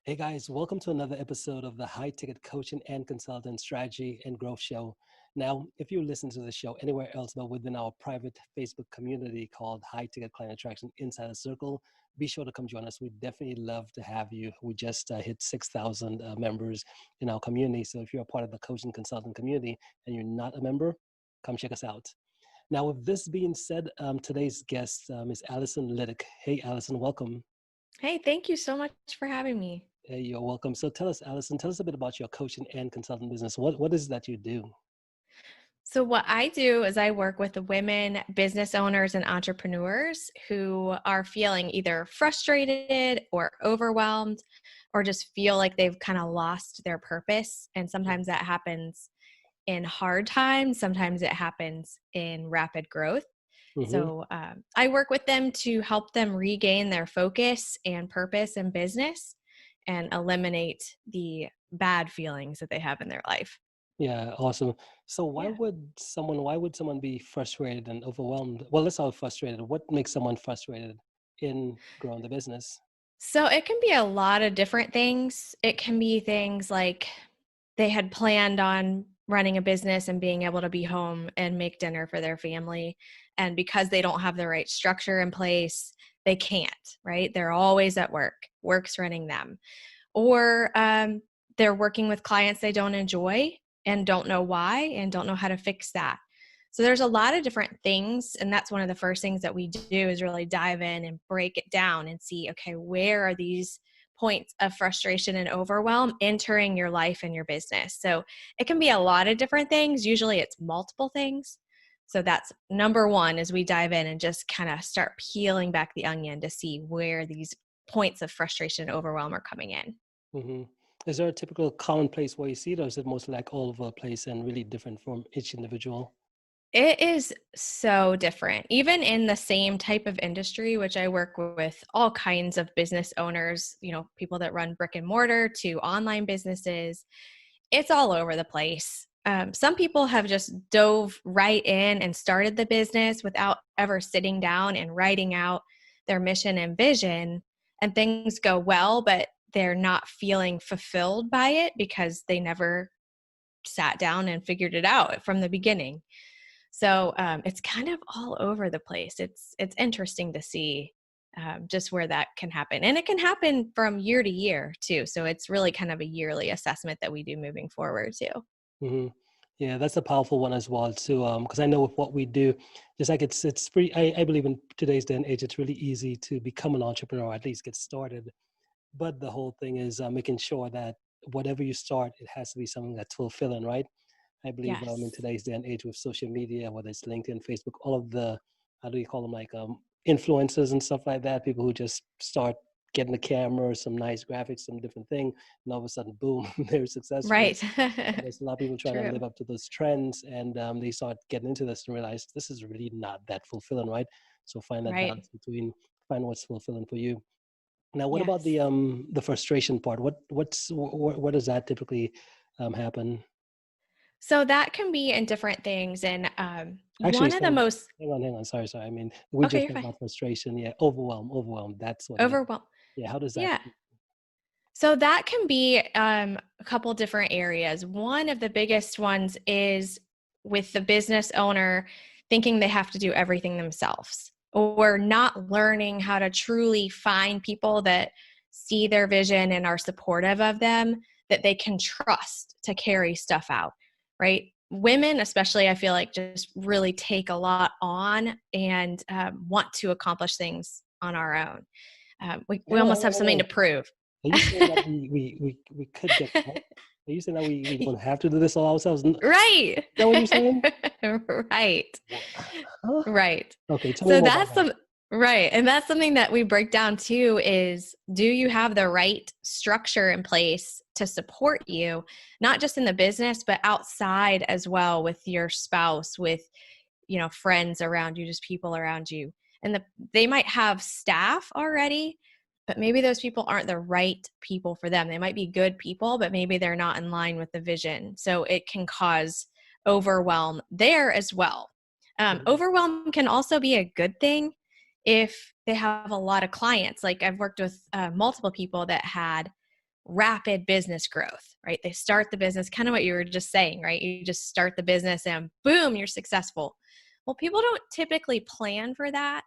Hey guys, welcome to another episode of the High Ticket Coaching and Consultant Strategy and Growth Show. Now, if you listen to the show anywhere else but within our private Facebook community called High Ticket Client Attraction Insider Circle, be sure to come join us. We'd definitely love to have you. We just hit 6,000 members in our community. So if you're a part of the coaching consultant community and you're not a member, come check us out. Now, with this being said, today's guest is Allison Liddick. Hey, Allison, welcome. Hey, thank you so much for having me. Hey, you're welcome. So tell us, Allison, tell us a bit about your coaching and consulting business. What is it that you do? So what I do is I work with the women business owners and entrepreneurs who are feeling either frustrated or overwhelmed or just feel like they've kind of lost their purpose. And sometimes that happens in hard times. Sometimes it happens in rapid growth. Mm-hmm. So I work with them to help them regain their focus and purpose in business and eliminate the bad feelings that they have in their life. Yeah, awesome. So Yeah. why would someone be frustrated and overwhelmed? Well, let's start with frustrated. What makes someone frustrated in growing the business? So it can be a lot of different things. It can be things like they had planned on running a business and being able to be home and make dinner for their family. And because they don't have the right structure in place, they can't, right? They're always at work, work's running them. Or they're working with clients they don't enjoy and don't know why and don't know how to fix that. So there's a lot of different things, and that's one of the first things that we do is really dive in and break it down and see, okay, where are these points of frustration and overwhelm entering your life and your business? So it can be a lot of different things. Usually it's multiple things. So that's number one, is we dive in and just kind of start peeling back the onion to see where these points of frustration and overwhelm are coming in. Mm-hmm. Is there a typical common place where you see it, or is it mostly like all over the place and really different from each individual? It is so different. Even in the same type of industry, which I work with all kinds of business owners, people that run brick and mortar to online businesses, it's all over the place. Some people have just dove right in and started the business without ever sitting down and writing out their mission and vision, and things go well, but they're not feeling fulfilled by it because they never sat down and figured it out from the beginning. So it's kind of all over the place. It's interesting to see just where that can happen, and it can happen from year to year too. So it's really kind of a yearly assessment that we do moving forward too. Mm-hmm. Yeah, that's a powerful one as well too. Because I know with what we do, just like it's pretty. I believe in today's day and age, it's really easy to become an entrepreneur, or at least get started. But the whole thing is making sure that whatever you start, it has to be something that's fulfilling, right? I believe in Yes. today's day and age with social media, whether it's LinkedIn, Facebook, all of the, how do you call them, like influencers and stuff like that, people who just start getting the camera, some nice graphics, some different thing, and all of a sudden, boom, they're successful. Right. And there's a lot of people trying to True. live up to those trends, and they start getting into this and realize this is really not that fulfilling, right? So find that Right. balance between find what's fulfilling for you. Now, what about Yes. the frustration part? What does that typically happen? So that can be in different things. And Actually, one of the sorry, most, hang on. Sorry. I mean, we okay, just you're talked fine. about frustration. Yeah, overwhelm. That's what it is. Overwhelm. Yeah, how does that? Yeah. So that can be a couple different areas. One of the biggest ones is with the business owner thinking they have to do everything themselves or not learning how to truly find people that see their vision and are supportive of them that they can trust to carry stuff out, right? Women, especially, I feel like just really take a lot on and want to accomplish things on our own. We almost have Hang something on. to prove. Are you saying that we could get help? Are you saying that we don't have to do this all ourselves? Is Right. that what you're saying? Right. Huh? Right. Okay, tell me So more about that's that. some right. And that's something that we break down too is, do you have the right structure in place to support you, not just in the business, but outside as well with your spouse, with, friends around you, just people around you. And they might have staff already, but maybe those people aren't the right people for them. They might be good people, but maybe they're not in line with the vision. So it can cause overwhelm there as well. Mhm. Overwhelm can also be a good thing if they have a lot of clients. Like I've worked with multiple people that had rapid business growth, right? They start the business, kind of what you were just saying, right? You just start the business and boom, you're successful. Well, people don't typically plan for that,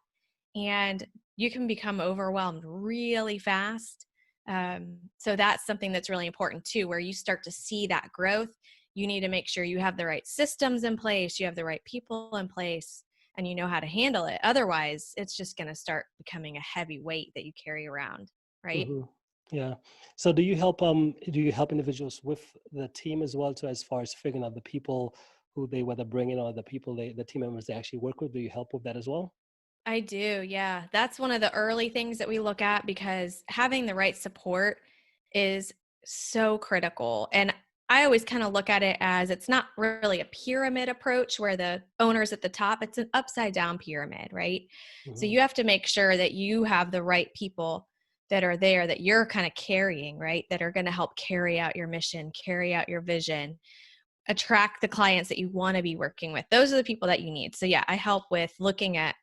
and you can become overwhelmed really fast. So that's something that's really important too, where you start to see that growth. You need to make sure you have the right systems in place, you have the right people in place, and you know how to handle it. Otherwise, it's just going to start becoming a heavy weight that you carry around, right? Hmm. Yeah. So do you help individuals with the team as well, too, as far as figuring out the people who they whether bring in or the people the team members they actually work with? Do you help with that as well? I do. Yeah. That's one of the early things that we look at, because having the right support is so critical. And I always kind of look at it as it's not really a pyramid approach where the owner's at the top, it's an upside down pyramid, right? So Hmm. you have to make sure that you have the right people that are there that you're kind of carrying, right? That are going to help carry out your mission, carry out your vision, attract the clients that you want to be working with. Those are the people that you need. So yeah, I help with looking at,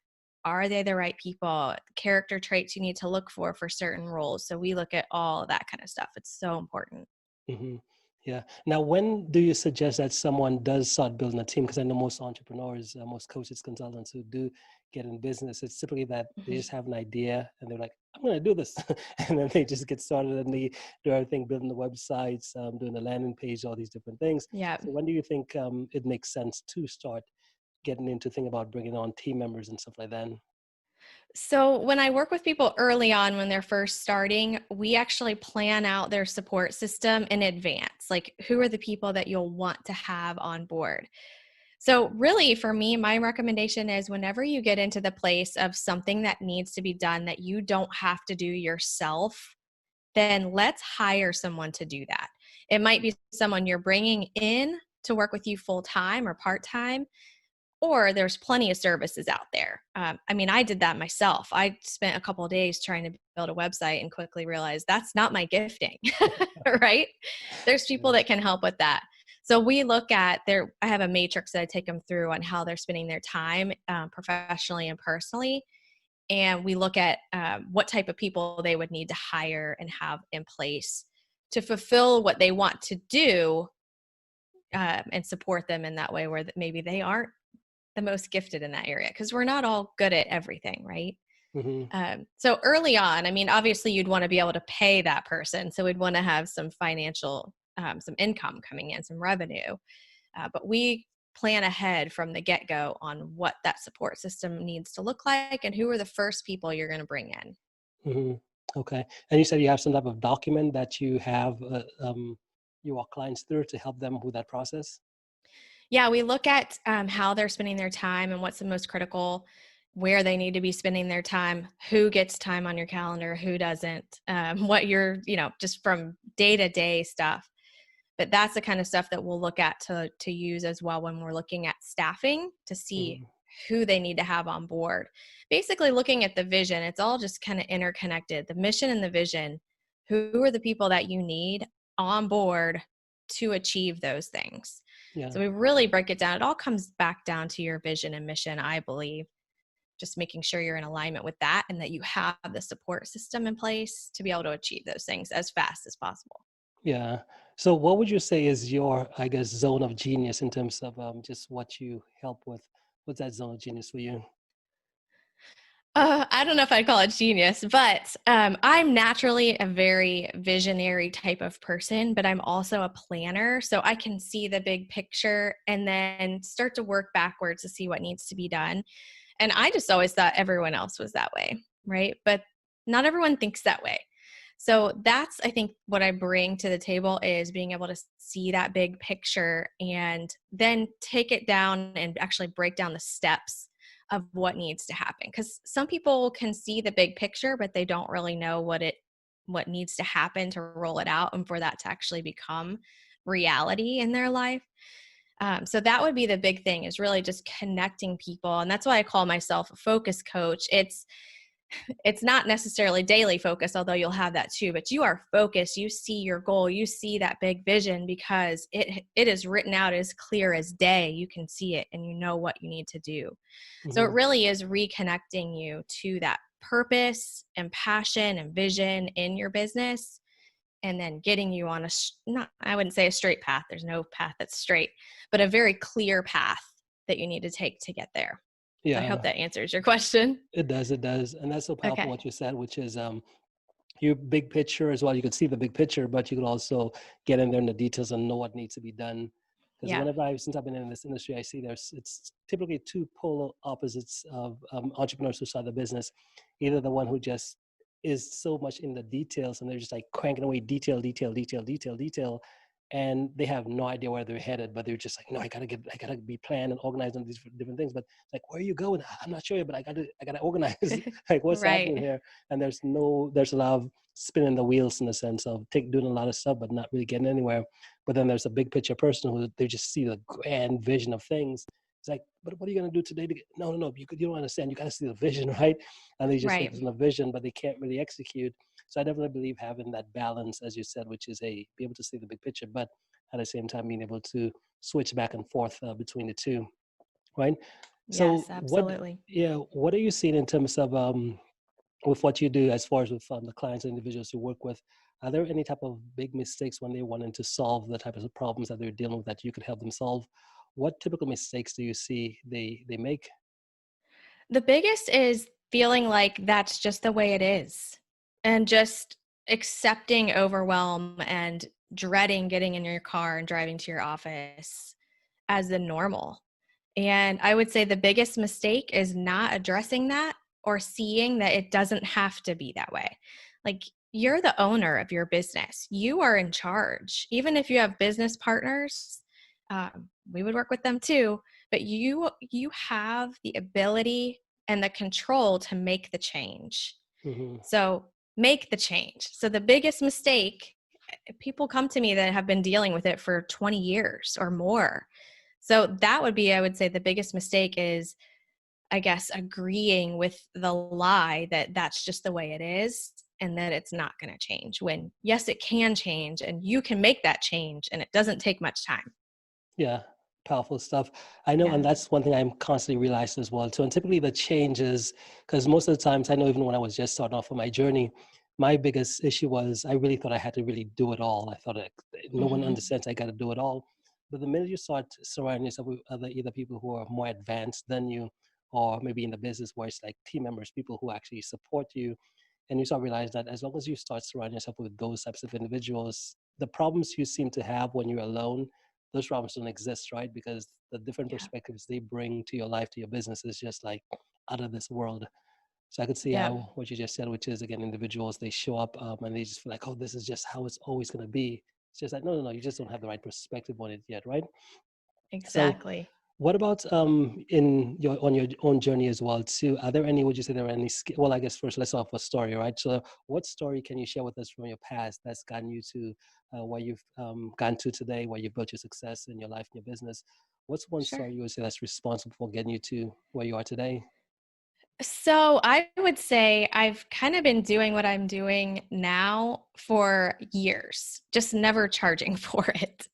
are they the right people, character traits you need to look for certain roles. So we look at all of that kind of stuff. It's so important. Hmm. Yeah. Now, when do you suggest that someone does start building a team? Because I know most entrepreneurs, most coaches, consultants who do get in business, it's typically that they Mhm. just have an idea and they're like, I'm going to do this. And then they just get started and they do everything, building the websites, doing the landing page, all these different things. Yeah. So when do you think it makes sense to start getting into thinking about bringing on team members and stuff like that? So when I work with people early on when they're first starting, we actually plan out their support system in advance. Like, who are the people that you'll want to have on board? So really for me, my recommendation is whenever you get into the place of something that needs to be done that you don't have to do yourself, then let's hire someone to do that. It might be someone you're bringing in to work with you full time or part time, or there's plenty of services out there. I mean, I did that myself. I spent a couple of days trying to build a website and quickly realized that's not my gifting, right? There's people Yeah. that can help with that. So we look at their, I have a matrix that I take them through on how they're spending their time professionally and personally. And we look at what type of people they would need to hire and have in place to fulfill what they want to do, and support them in that way where maybe they aren't the most gifted in that area, because we're not all good at everything, right? Hmm. So early on, I mean, obviously you'd want to be able to pay that person. So we'd want to have some financial, some income coming in, some revenue. But we plan ahead from the get go on what that support system needs to look like and who are the first people you're going to bring in. Hmm. Okay. And you said you have some type of document that you have you walk clients through to help them with that process? Yeah, we look at how they're spending their time and what's the most critical, where they need to be spending their time, who gets time on your calendar, who doesn't, what you're, just from day to day stuff. But that's the kind of stuff that we'll look at to use as well when we're looking at staffing to see Hmm. who they need to have on board. Basically, looking at the vision, it's all just kind of interconnected. The mission and the vision, who are the people that you need on board to achieve those things? Yeah. So we really break it down. It all comes back down to your vision and mission, I believe. Just making sure you're in alignment with that and that you have the support system in place to be able to achieve those things as fast as possible. Yeah. So what would you say is your, I guess, zone of genius in terms of just what you help with? What's that zone of genius for you? I don't know if I'd call it genius, but I'm naturally a very visionary type of person, but I'm also a planner. So I can see the big picture and then start to work backwards to see what needs to be done. And I just always thought everyone else was that way, right? But not everyone thinks that way. So that's, I think, what I bring to the table is being able to see that big picture and then take it down and actually break down the steps of what needs to happen. Because some people can see the big picture, but they don't really know what needs to happen to roll it out and for that to actually become reality in their life. So that would be the big thing, is really just connecting people. And that's why I call myself a focus coach. It's not necessarily daily focus, although you'll have that too, but you are focused. You see your goal, you see that big vision because it is written out as clear as day. You can see it and you know what you need to do. So it Hmm. really is reconnecting you to that purpose and passion and vision in your business and then getting you on not, I wouldn't say a straight path. There's no path that's straight, but a very clear path that you need to take to get there. So I hope Yeah, that answers your question. it does. It does. And that's so powerful Okay. what you said, which is your big picture as well. You could see the big picture, but you could also get in there in the details and know what needs to be done. Because Yeah. since I've been in this industry, I see it's typically two polar opposites of entrepreneurs who start the business. Either the one who just is so much in the details and they're just like cranking away detail, and they have no idea where they're headed, but they're just like, no, I gotta be planned and organized on these different things. But like, where are you going? I'm not sure, but I gotta organize. Like, what's happening Right. here? And there's a lot of spinning the wheels in the sense of doing a lot of stuff, but not really getting anywhere. But then there's a big picture person who they just see the grand vision of things. It's like, but what are you going to do today? No, you don't understand. You got to see the vision, right? And they just Right. focus on the vision, but they can't really execute. So I definitely believe having that balance, as you said, which is be able to see the big picture, but at the same time being able to switch back and forth between the two, right? So Yes, absolutely. what are you seeing in terms of with what you do as far as with the clients and individuals you work with? Are there any type of big mistakes when they're wanting to solve the type of problems that they're dealing with that you could help them solve? What typical mistakes do you see they make? The biggest is feeling like that's just the way it is, and just accepting overwhelm and dreading getting in your car and driving to your office as the normal. And I would say the biggest mistake is not addressing that or seeing that it doesn't have to be that way. Like, you're the owner of your business. You are in charge. Even if you have business partners, we would work with them too, but you have the ability and the control to make the change. Hmm. So make the change. So the biggest mistake, people come to me that have been dealing with it for 20 years or more. So that would be, I would say, the biggest mistake is, I guess, agreeing with the lie that that's just the way it is and that it's not going to change, when yes, it can change and you can make that change and it doesn't take much time. Yeah, powerful stuff. I know, Yeah. and that's one thing I'm constantly realizing as well too. And typically the changes, because most of the times I know even when I was just starting off on my journey, my biggest issue was I really thought I had to really do it all. I thought no one Hmm. understands I got to do it all. But the minute you start surrounding yourself with either people who are more advanced than you, or maybe in the business where it's like team members, people who actually support you, and you start realizing that as long as you start surrounding yourself with those types of individuals, the problems you seem to have when you're alone, those problems don't exist, right? Because the different Yeah. perspectives they bring to your life, to your business, is just like out of this world. So I could see Yep. how what you just said, which is again, individuals, they show up and they just feel like, oh, this is just how it's always going to be. It's just like, no, you just don't have the right perspective on it yet, right? So Exactly. what about in your on your own journey as well too? Are there any? Would you say there are any? Well, I guess first let's start with a story, right? So, what story can you share with us from your past that's gotten you to where you've gotten to today, where you built your success in your life and your business? What's one Sure. story you would say that's responsible for getting you to where you are today? So I would say I've kind of been doing what I'm doing now for years, just never charging for it.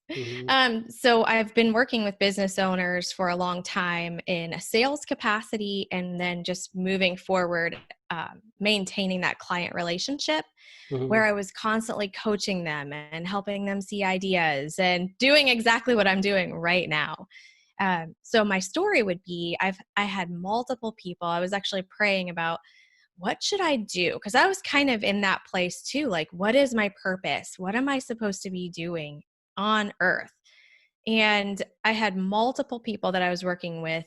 Hmm. So I've been working with business owners for a long time in a sales capacity, and then just moving forward, maintaining that client relationship, Hmm. where I was constantly coaching them and helping them see ideas and doing exactly what I'm doing right now. So my story would be, I had multiple people. I was actually praying about, what should I do? Because I was kind of in that place too. Like, what is my purpose? What am I supposed to be doing on earth? And I had multiple people that I was working with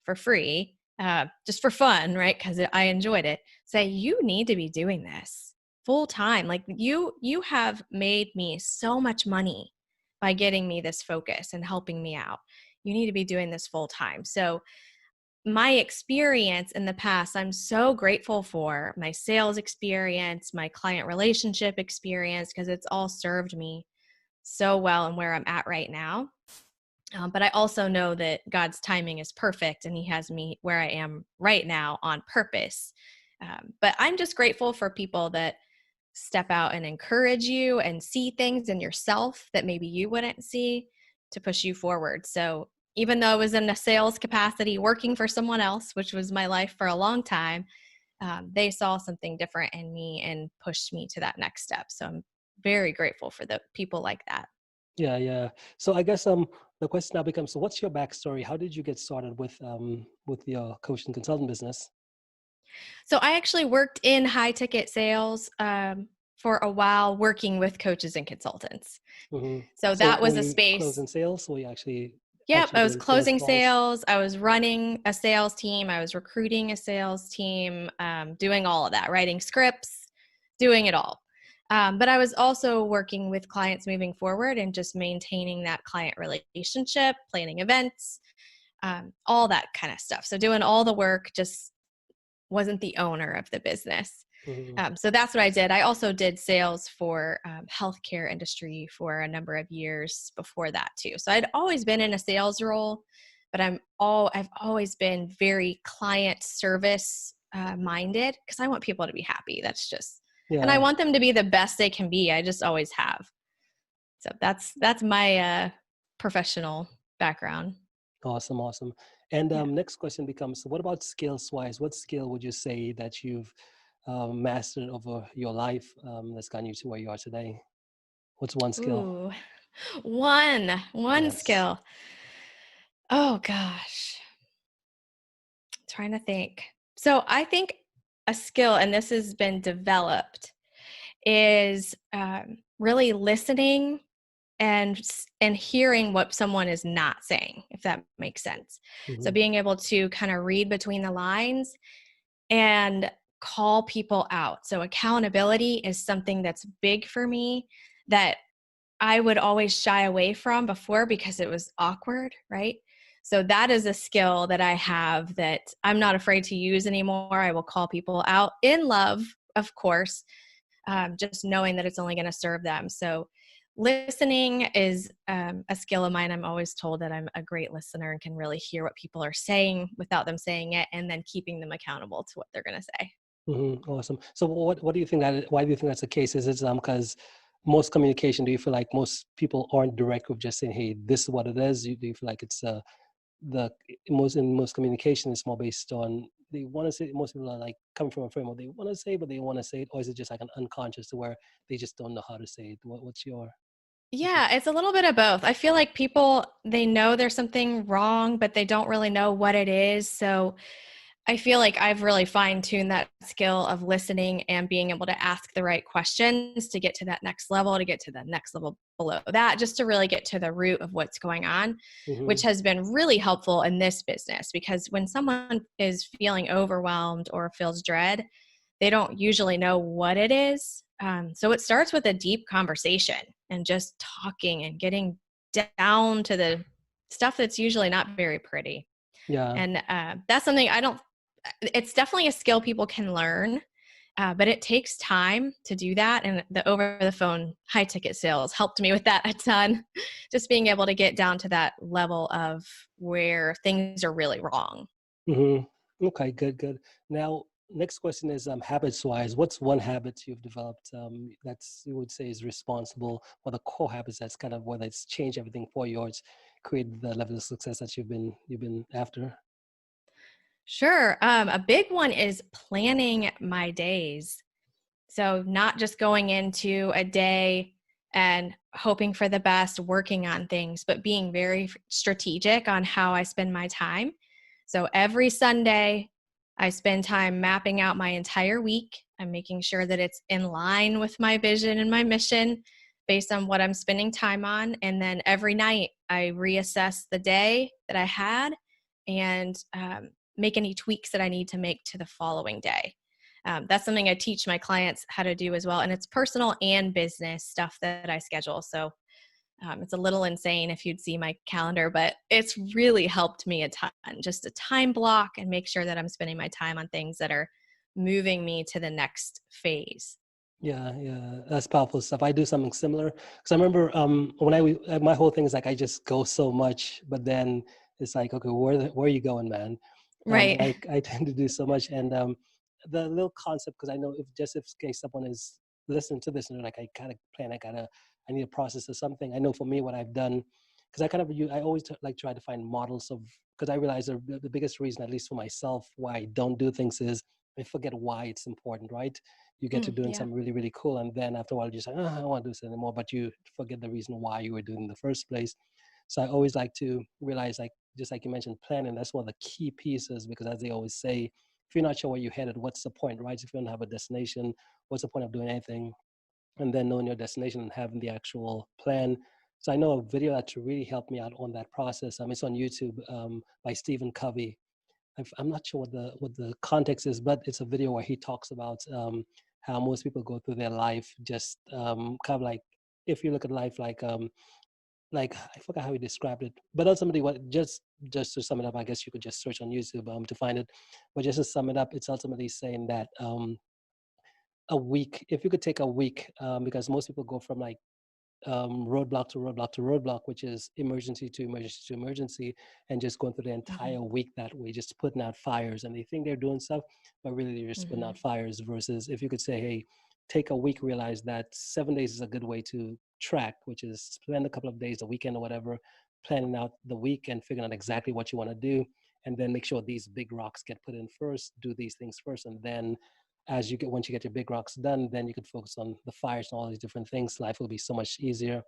for free, just for fun, right? Because I enjoyed it. Say, you need to be doing this full time. Like, you have made me so much money by getting me this focus and helping me out. You need to be doing this full time. So my experience in the past, I'm so grateful for my sales experience, my client relationship experience, because it's all served me so well and where I'm at right now. But I also know that God's timing is perfect and He has me where I am right now on purpose. But I'm just grateful for people that step out and encourage you and see things in yourself that maybe you wouldn't see, to push you forward. So even though I was in a sales capacity working for someone else, which was my life for a long time, they saw something different in me and pushed me to that next step. So I'm very grateful for the people like that. Yeah, yeah. So I guess the question now becomes, so what's your backstory? How did you get started with your coaching consultant business? So I actually worked in high ticket sales for a while, working with coaches and consultants. Hmm. So So that were was a you space. closing sales? Were you Yep, actually I was doing sales closing calls? sales. I was running a sales team. I was recruiting a sales team, doing all of that, writing scripts, doing it all. But I was also working with clients moving forward and just maintaining that client relationship, planning events, all that kind of stuff. So doing all the work, just wasn't the owner of the business. Hmm. So that's what I did. I also did sales for healthcare industry for a number of years before that too. So I'd always been in a sales role, but I've always been very client service minded because I want people to be happy. And I Yeah. want them to be the best they can be. I just always have. So that's my professional background. Awesome, awesome. And Yeah. next question becomes, what about skills wise? What skill would you say that you've mastered over your life that's gotten you to where you are today? What's one skill? Ooh, one Yes. skill. Oh gosh, trying to think. So I think a skill, and this has been developed, is really listening and hearing what someone is not saying, if that makes sense. So Hmm. being able to kind of read between the lines and call people out. So accountability is something that's big for me that I would always shy away from before because it was awkward, right? So that is a skill that I have that I'm not afraid to use anymore. I will call people out in love, of course, just knowing that it's only going to serve them. So listening is a skill of mine. I'm always told that I'm a great listener and can really hear what people are saying without them saying it, and then keeping them accountable to what they're going to say. Hmm. Awesome. So what do you think why do you think that's the case? Is it because most communication, do you feel like most people aren't direct with just saying, hey, this is what it is? Do you feel like it's the most communication is more based on they want to say, most people are like coming from a frame of they want to say but they want to say it, or is it just like an unconscious to where they just don't know how to say it? What's your Yeah, it's a little bit of both. I feel like people, they know there's something wrong, but they don't really know what it is. So I feel like I've really fine-tuned that skill of listening and being able to ask the right questions to get to that next level, to get to the next level below that, just to really get to the root of what's going on, which mm-hmm, has been really helpful in this business. Because when someone is feeling overwhelmed or feels dread, they don't usually know what it is. So it starts with a deep conversation and just talking and getting down to the stuff that's usually not very pretty. yeah. And that's something I don't, it's definitely a skill people can learn, but it takes time to do that. And the over the phone high ticket sales helped me with that a ton. Just being able to get down to that level of where things are really wrong. Mm-hmm. Okay, good. Now next question is habits wise, what's one habit you've developed that's you would say is responsible, or the core habits that's kind of whether it's changed everything for you or it's created the level of success that you've been after? Sure. A big one is planning my days. So, not just going into a day and hoping for the best, working on things, but being very strategic on how I spend my time. So, every Sunday, I spend time mapping out my entire week. I'm making sure that it's in line with my vision and my mission based on what I'm spending time on. And then every night, I reassess the day that I had and make any tweaks that I need to make to the following day. That's something I teach my clients how to do as well. And it's personal and business stuff that I schedule. So it's a little insane if you'd see my calendar, but it's really helped me a ton. Just a time block and make sure that I'm spending my time on things that are moving me to the next phase. Yeah, yeah, that's powerful stuff. I do something similar because I remember when my whole thing is like I just go so much, but then it's like, okay, where are you going, man? Right. I tend to do so much, and the little concept, because I know if in case someone is listening to this and they're like, I kind of plan, I need a process or something. I know for me what I've done, because I always like try to find models of, because I realize the biggest reason, at least for myself, why I don't do things is I forget why it's important, right? You get to doing Yeah. something really, really cool. And then after a while, you're just like, oh, I don't want to do this anymore. But you forget the reason why you were doing it in the first place. So I always like to realize, like, just like you mentioned, planning, that's one of the key pieces because as they always say, if you're not sure where you're headed, what's the point, right? If you don't have a destination, what's the point of doing anything? And then knowing your destination and having the actual plan. So I know a video that really helped me out on that process. It's on YouTube by Stephen Covey. I'm not sure what the context is, but it's a video where he talks about how most people go through their life just kind of like, if you look at life like I forgot how he described it, but ultimately what just to sum it up, I guess you could just search on YouTube to find it. But just to sum it up, it's ultimately saying that a week, if you could take a week, because most people go from like roadblock to roadblock to roadblock, which is emergency to emergency to emergency, and just going through the Hmm. entire week that way, just putting out fires. And they think they're doing stuff, but really they're just putting out Hmm. fires. Versus if you could say, hey, take a week, realize that 7 days is a good way to track, which is spend a couple of days, a weekend or whatever, planning out the week and figuring out exactly what you want to do. And then make sure these big rocks get put in first, do these things first, and then as you get once you get your big rocks done, then you can focus on the fires and all these different things. Life will be so much easier.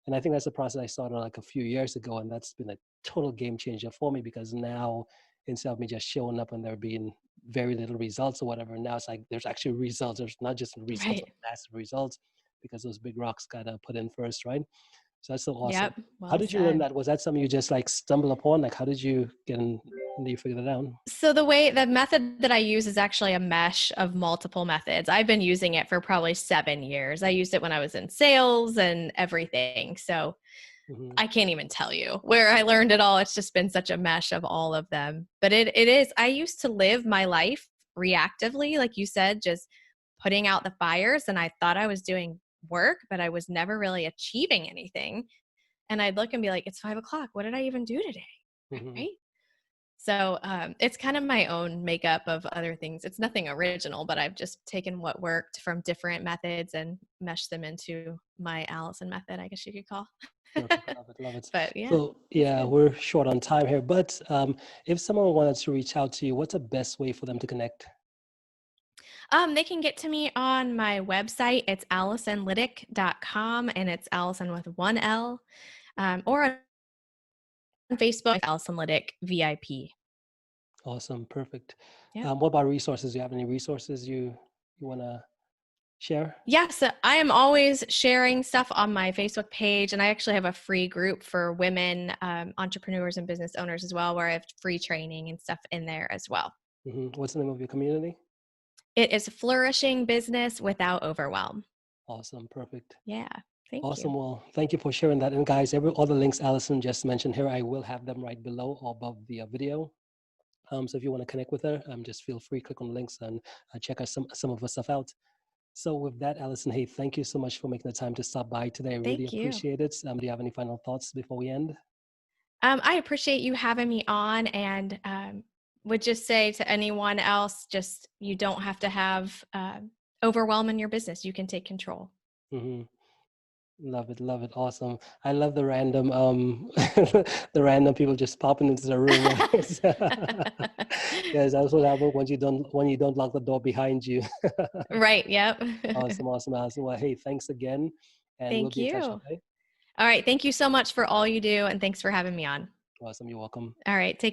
And I think that's a process I started like a few years ago, and that's been a total game changer for me because now instead of me just showing up and there being very little results or whatever, now it's like there's actually results. There's not just results, but Right. massive results because those big rocks got put in first, right? So that's so awesome. Yep. How Well did you learn said. that? Was that something you just like stumble upon? Like, how did you get in? You figure that out? So the method that I use is actually a mesh of multiple methods. I've been using it for probably 7 years. I used it when I was in sales and everything. So Hmm. I can't even tell you where I learned it all. It's just been such a mesh of all of them. But it is, I used to live my life reactively, like you said, just putting out the fires. And I thought I was doing work, but I was never really achieving anything. And I'd look and be like, it's 5 o'clock. What did I even do today? Hmm. Right. So it's kind of my own makeup of other things. It's nothing original, but I've just taken what worked from different methods and meshed them into my Allison method, I guess you could call. Perfect. Love it. Love it. But yeah, So it's yeah, good. we're short on time here, but if someone wanted to reach out to you, what's the best way for them to connect? They can get to me on my website. It's AllisonLytic.com and it's Allison with one L. Or on Facebook, Allison Lytic VIP. Awesome. Perfect. Yep. What about resources? Do you have any resources you want to share? Yes, I am always sharing stuff on my Facebook page, and I actually have a free group for women entrepreneurs and business owners as well, where I have free training and stuff in there as well. What's the name of your community? It is flourishing business without overwhelm. Awesome. Perfect. Yeah, thank you. Awesome. Well, thank you for sharing that. And guys, all the links Allison just mentioned here, I will have them right below or above the video. So if you want to connect with her, just feel free, click on the links and check out some of her stuff out. So with that, Allison, hey, thank you so much for making the time to stop by today. I really Thank you. appreciate it. Do you have any final thoughts before we end? I appreciate you having me on, and would just say to anyone else, just you don't have to have overwhelm in your business. You can take control. Hmm. Love it, awesome. I love the random the random people just popping into the room, right? Yes, that's what happens when you don't lock the door behind you. Right. Yep. Awesome. Well, hey, thanks again, and we'll Thank be in touch. you. Okay. All right. Thank you so much for all you do. And thanks for having me on. Awesome. You're welcome. All right. Take